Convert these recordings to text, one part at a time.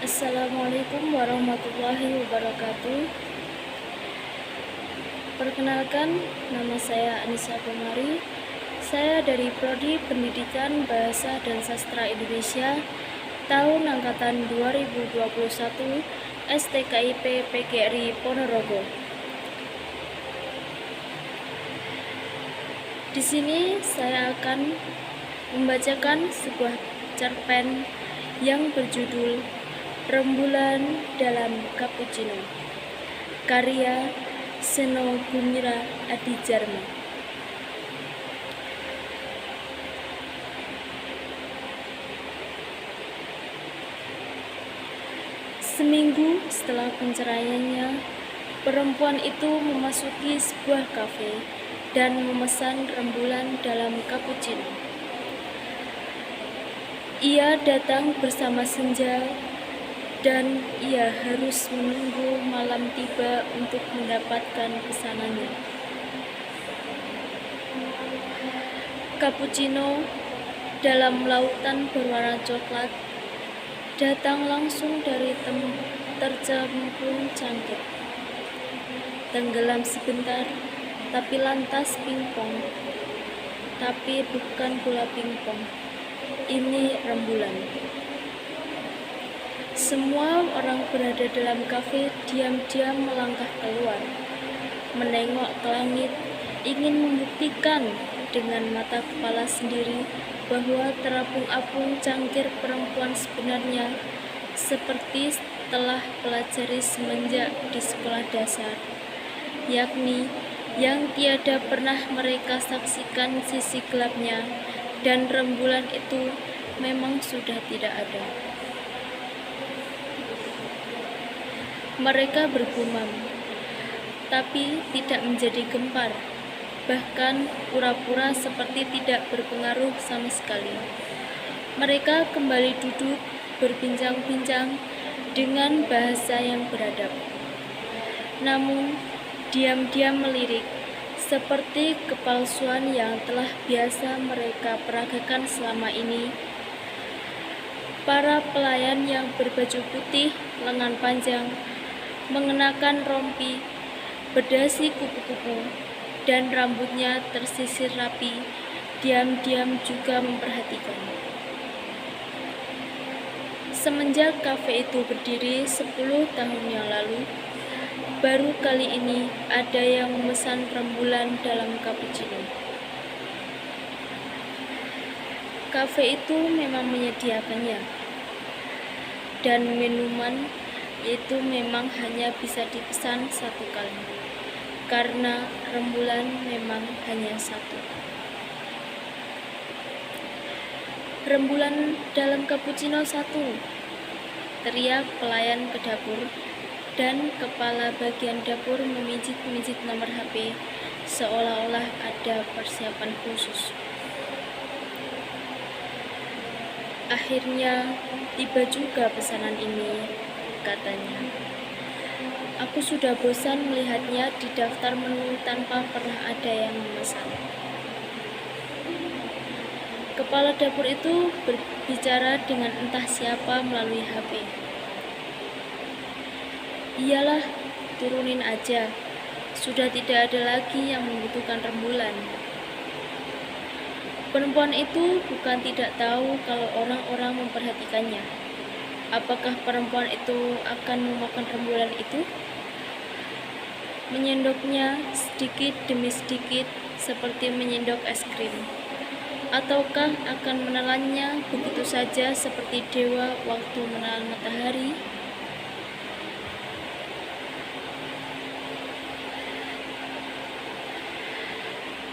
Assalamualaikum warahmatullahi wabarakatuh. Perkenalkan, nama saya Anissa Pomari. Saya dari Prodi Pendidikan Bahasa dan Sastra Indonesia tahun angkatan 2021 STKIP PGRI Ponorogo. Di sini saya akan membacakan sebuah cerpen yang berjudul Rembulan dalam Cappuccino, karya Seno Gumira Adijardja. Seminggu setelah penceraiannya, perempuan itu memasuki sebuah kafe dan memesan rembulan dalam cappuccino. Ia datang bersama senja dan ia harus menunggu malam tiba untuk mendapatkan pesanannya. Cappuccino dalam lautan berwarna coklat datang langsung dari tercemplung cangkir. Tenggelam sebentar, tapi lantas pingpong. Tapi bukan bola pingpong, ini rembulan. Semua orang berada dalam kafe diam-diam melangkah keluar, menengok ke langit, ingin membuktikan dengan mata kepala sendiri bahwa terapung-apung cangkir perempuan sebenarnya seperti telah pelajari semenjak di sekolah dasar, yakni yang tiada pernah mereka saksikan sisi gelapnya, dan rembulan itu memang sudah tidak ada. Mereka bergumam, tapi tidak menjadi gempar, bahkan pura-pura seperti tidak berpengaruh sama sekali. Mereka kembali duduk berbincang-bincang dengan bahasa yang beradab, namun diam-diam melirik, seperti kepalsuan yang telah biasa mereka peragakan selama ini. Para pelayan yang berbaju putih lengan panjang, mengenakan rompi, berdasi kupu-kupu, dan rambutnya tersisir rapi, diam-diam juga memperhatikan. Semenjak kafe itu berdiri 10 tahun yang lalu, baru kali ini ada yang memesan rembulan dalam cappuccino. Kafe itu memang menyediakannya, dan minuman itu memang hanya bisa dipesan satu kali, karena rembulan memang hanya satu. Rembulan dalam cappuccino satu, teriak pelayan ke dapur, dan kepala bagian dapur memijit-mijit nomor HP, seolah-olah ada persiapan khusus. Akhirnya tiba juga pesanan ini, katanya. Aku sudah bosan melihatnya di daftar menu tanpa pernah ada yang memesan. Kepala dapur itu berbicara dengan entah siapa melalui HP. Iyalah, turunin aja. Sudah tidak ada lagi yang membutuhkan rembulan. Perempuan itu bukan tidak tahu kalau orang-orang memperhatikannya. Apakah perempuan itu akan memakan rembulan itu? Menyendoknya sedikit demi sedikit seperti menyendok es krim. Ataukah akan menelannya begitu saja seperti dewa waktu menelan matahari?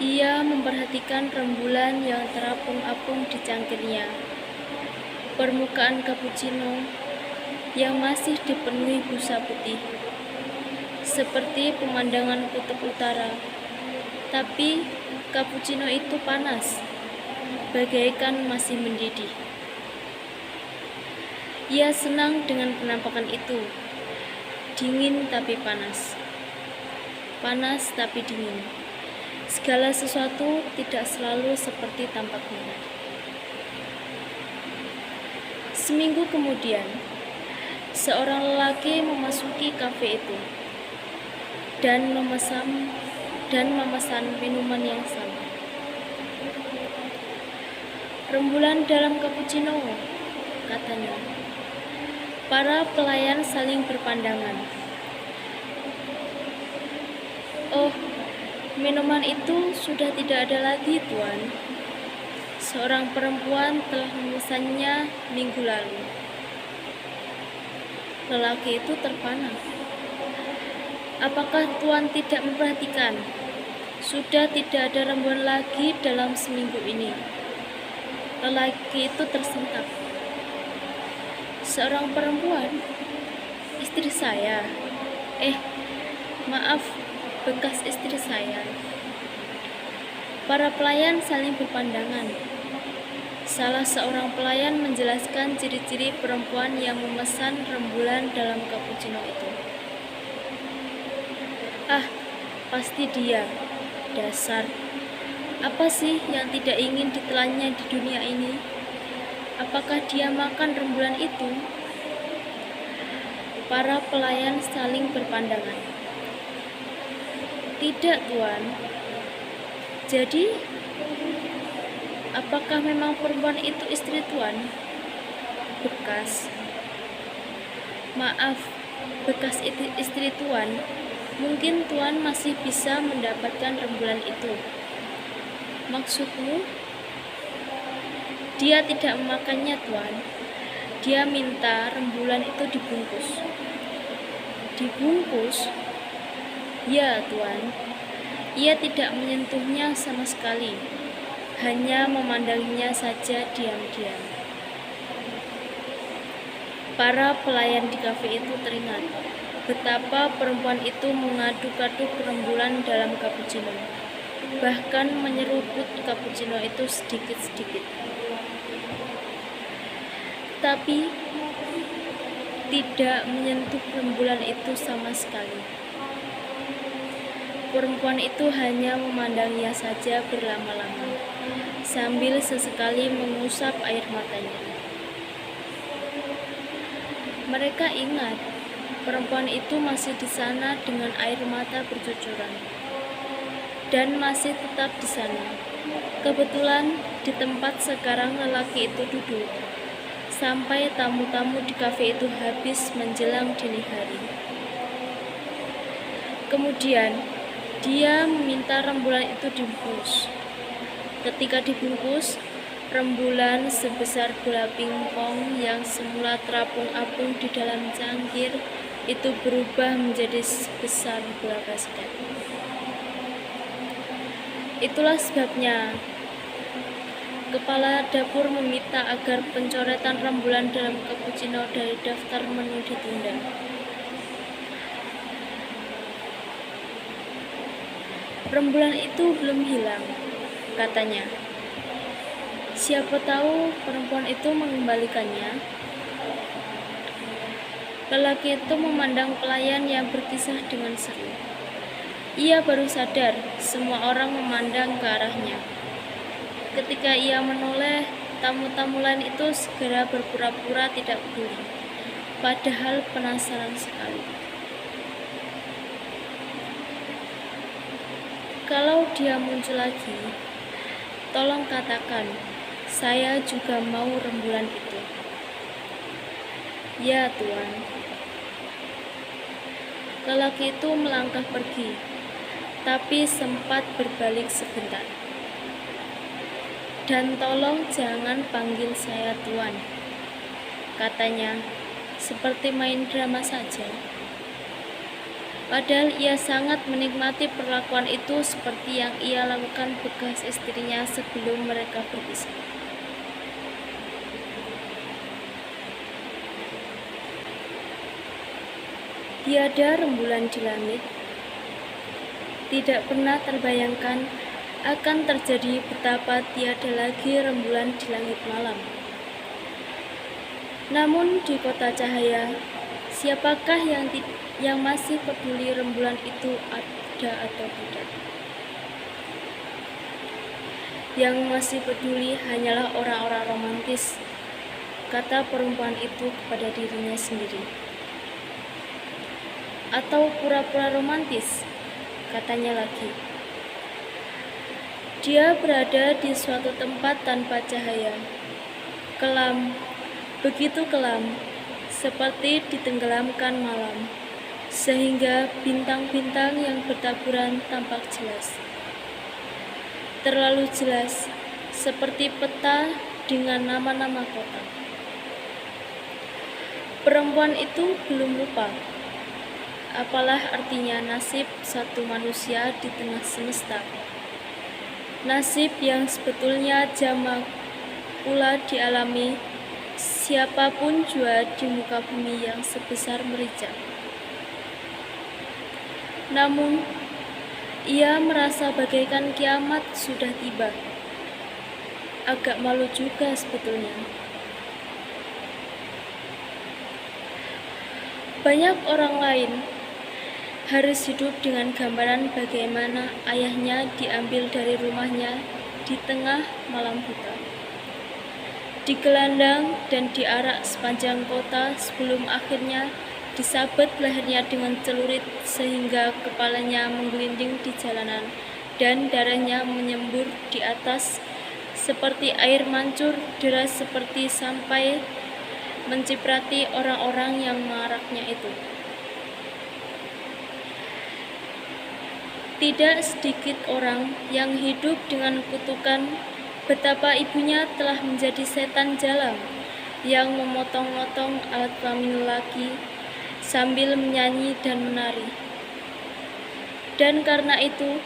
Ia memperhatikan rembulan yang terapung-apung di cangkirnya. Permukaan cappuccino yang masih dipenuhi busa putih, seperti pemandangan kutub utara. Tapi cappuccino itu panas, bagaikan masih mendidih. Ia senang dengan penampakan itu, dingin tapi panas, panas tapi dingin. Segala sesuatu tidak selalu seperti tampaknya. Seminggu kemudian, Seorang lelaki memasuki kafe itu dan memesan minuman yang sama. "Rembulan dalam cappuccino," katanya. Para pelayan saling berpandangan. "Oh, minuman itu sudah tidak ada lagi, Tuan. Seorang perempuan telah memesannya minggu lalu." Lelaki itu terpana. "Apakah Tuan tidak memperhatikan? Sudah tidak ada rembulan lagi dalam seminggu ini." Lelaki itu tersentak. "Seorang perempuan? Istri saya? Maaf, bekas istri saya." Para pelayan saling berpandangan. Salah seorang pelayan menjelaskan ciri-ciri perempuan yang memesan rembulan dalam cappuccino itu. "Ah, pasti dia. Dasar. Apa sih yang tidak ingin ditelannya di dunia ini? Apakah dia makan rembulan itu?" Para pelayan saling berpandangan. "Tidak, Tuan." "Jadi, apakah memang perempuan itu istri Tuan?" "Bekas." "Maaf, bekas istri Tuan. Mungkin Tuan masih bisa mendapatkan rembulan itu." "Maksudmu?" "Dia tidak memakannya, Tuan. Dia minta rembulan itu dibungkus." "Dibungkus?" "Ya, Tuan. Ia tidak menyentuhnya sama sekali, hanya memandanginya saja diam-diam." Para pelayan di kafe itu teringat betapa perempuan itu mengaduk-aduk rembulan dalam cappuccino, bahkan menyeruput cappuccino itu sedikit-sedikit. Tapi tidak menyentuh rembulan itu sama sekali. Perempuan itu hanya memandanginya saja berlama-lama, sambil sesekali mengusap air matanya. Mereka ingat perempuan itu masih di sana dengan air mata bercucuran, dan masih tetap di sana. Kebetulan di tempat sekarang lelaki itu duduk, sampai tamu-tamu di kafe itu habis menjelang dini hari. Kemudian, dia meminta rembulan itu dibungkus. Ketika dibungkus, rembulan sebesar bola pingpong yang semula terapung-apung di dalam cangkir itu berubah menjadi sebesar bola basket. Itulah sebabnya kepala dapur meminta agar pencoretan rembulan dalam cappuccino dari daftar menu ditunda. "Rembulan itu belum hilang," katanya. "Siapa tahu perempuan itu mengembalikannya." Lelaki itu memandang pelayan yang berkisah dengan seru. Ia baru sadar semua orang memandang ke arahnya. Ketika ia menoleh, tamu-tamu lain itu segera berpura-pura tidak peduli, padahal penasaran sekali. "Kalau dia muncul lagi, tolong katakan, saya juga mau rembulan itu." "Ya, Tuan." Lelaki itu melangkah pergi, tapi sempat berbalik sebentar. "Dan tolong jangan panggil saya Tuan," katanya, seperti main drama saja. Padahal ia sangat menikmati perlakuan itu seperti yang ia lakukan bekas istrinya sebelum mereka berpisah. Tiada rembulan di langit. Tidak pernah terbayangkan akan terjadi betapa tiada lagi rembulan di langit malam. Namun di kota cahaya, siapakah yang masih peduli rembulan itu ada atau tidak? Yang masih peduli hanyalah orang-orang romantis, kata perempuan itu kepada dirinya sendiri. atau pura-pura romantis, katanya lagi. Dia berada di suatu tempat tanpa cahaya, kelam, begitu kelam, seperti ditenggelamkan malam, sehingga bintang-bintang yang bertaburan tampak jelas. Terlalu jelas, seperti peta dengan nama-nama kota. Perempuan itu belum lupa. Apalah artinya nasib satu manusia di tengah semesta. Nasib yang sebetulnya jamak pula dialami siapapun jua di muka bumi yang sebesar merica. Namun, ia merasa bagaikan kiamat sudah tiba. Agak malu juga sebetulnya. Banyak orang lain harus hidup dengan gambaran bagaimana ayahnya diambil dari rumahnya di tengah malam buta, digelandang dan diarak sepanjang kota sebelum akhirnya disabet lehernya dengan celurit sehingga kepalanya menggelinding di jalanan dan darahnya menyembur di atas seperti air mancur deras seperti sampai menciprati orang-orang yang mengaraknya itu. Tidak sedikit orang yang hidup dengan kutukan betapa ibunya telah menjadi setan jalang yang memotong-motong alat kelamin lelaki sambil menyanyi dan menari. Dan karena itu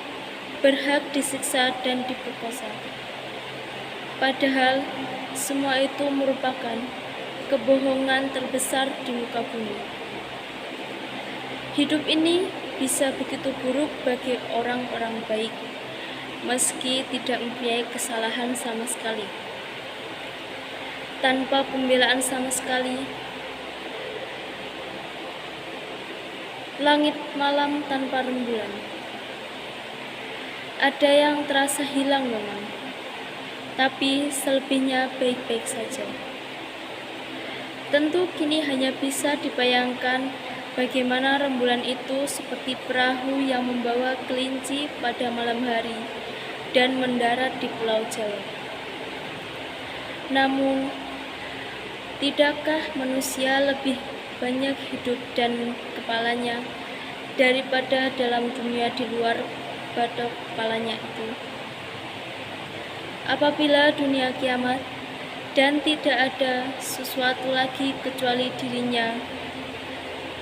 berhak disiksa dan diperkosa. Padahal semua itu merupakan kebohongan terbesar di muka bumi. Hidup ini bisa begitu buruk bagi orang-orang baik, meski tidak mempunyai kesalahan sama sekali. Tanpa pembelaan sama sekali, langit malam tanpa rembulan. Ada yang terasa hilang memang, tapi selebihnya baik-baik saja. Tentu kini hanya bisa dibayangkan bagaimana rembulan itu seperti perahu yang membawa kelinci pada malam hari dan mendarat di Pulau Jawa. Namun, tidakkah manusia lebih banyak hidup dan kepalanya daripada dalam dunia di luar batok kepalanya itu? Apabila dunia kiamat dan tidak ada sesuatu lagi kecuali dirinya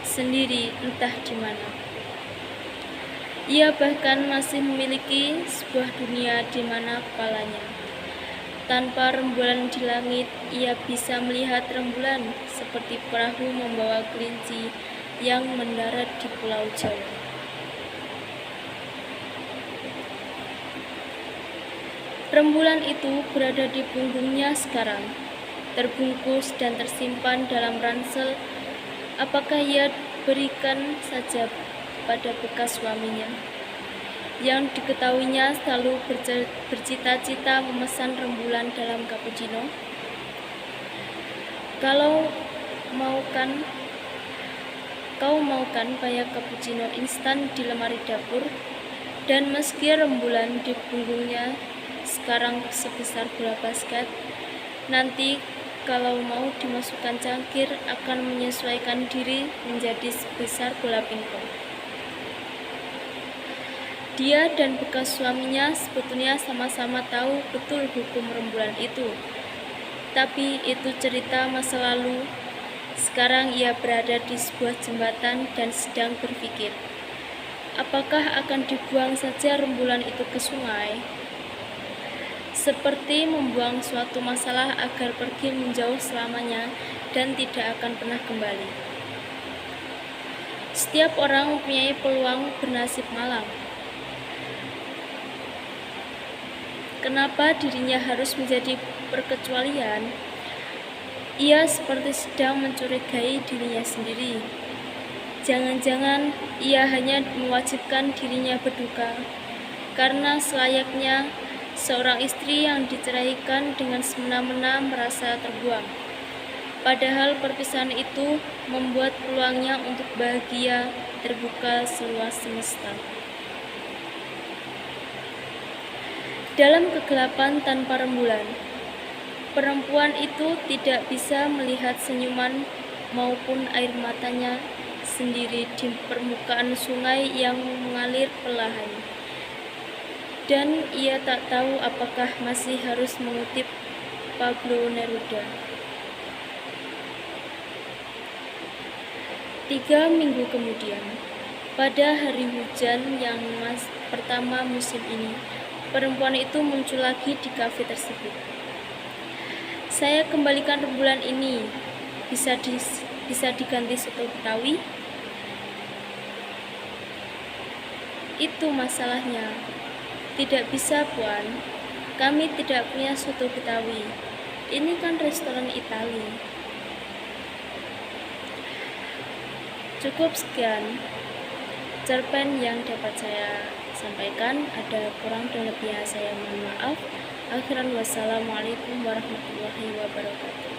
sendiri entah di mana. Ia bahkan masih memiliki sebuah dunia di mana kepalanya. Tanpa rembulan di langit, ia bisa melihat rembulan seperti perahu membawa kelinci yang mendarat di Pulau Jawa. Rembulan itu berada di punggungnya sekarang, terbungkus dan tersimpan dalam ransel. Apakah ia berikan saja pada bekas suaminya, yang diketahuinya selalu bercita-cita memesan rembulan dalam cappuccino? Kau mau kan banyak cappuccino instan di lemari dapur, dan meski rembulan di punggungnya sekarang sebesar bola basket, nanti kalau mau dimasukkan cangkir akan menyesuaikan diri menjadi sebesar bola pingpong. Dia dan bekas suaminya sebetulnya sama-sama tahu betul hukum rembulan itu. Tapi itu cerita masa lalu. Sekarang ia berada di sebuah jembatan dan sedang berpikir, apakah akan dibuang saja rembulan itu ke sungai? Seperti membuang suatu masalah agar pergi menjauh selamanya dan tidak akan pernah kembali. Setiap orang mempunyai peluang bernasib malang. Kenapa dirinya harus menjadi perkecualian? Ia seperti sedang mencurigai dirinya sendiri. Jangan-jangan ia hanya mewajibkan dirinya berduka karena selayaknya seorang istri yang diceraikan dengan semena-mena merasa terbuang. Padahal perpisahan itu membuat peluangnya untuk bahagia terbuka seluas semesta. Dalam kegelapan tanpa rembulan, perempuan itu tidak bisa melihat senyuman maupun air matanya sendiri di permukaan sungai yang mengalir perlahan. Dan ia tak tahu apakah masih harus mengutip Pablo Neruda. 3 minggu kemudian, pada hari hujan yang pertama musim ini, perempuan itu muncul lagi di kafe tersebut. Saya kembalikan rembulan ini, bisa diganti soto Betawi? Itu masalahnya. Tidak bisa, Puan. Kami tidak punya soto Betawi. Ini kan restoran Itali. Cukup sekian cerpen yang dapat saya sampaikan. Ada kurang dan lebihnya saya mohon maaf. Akhiran wassalamualaikum warahmatullahi wabarakatuh.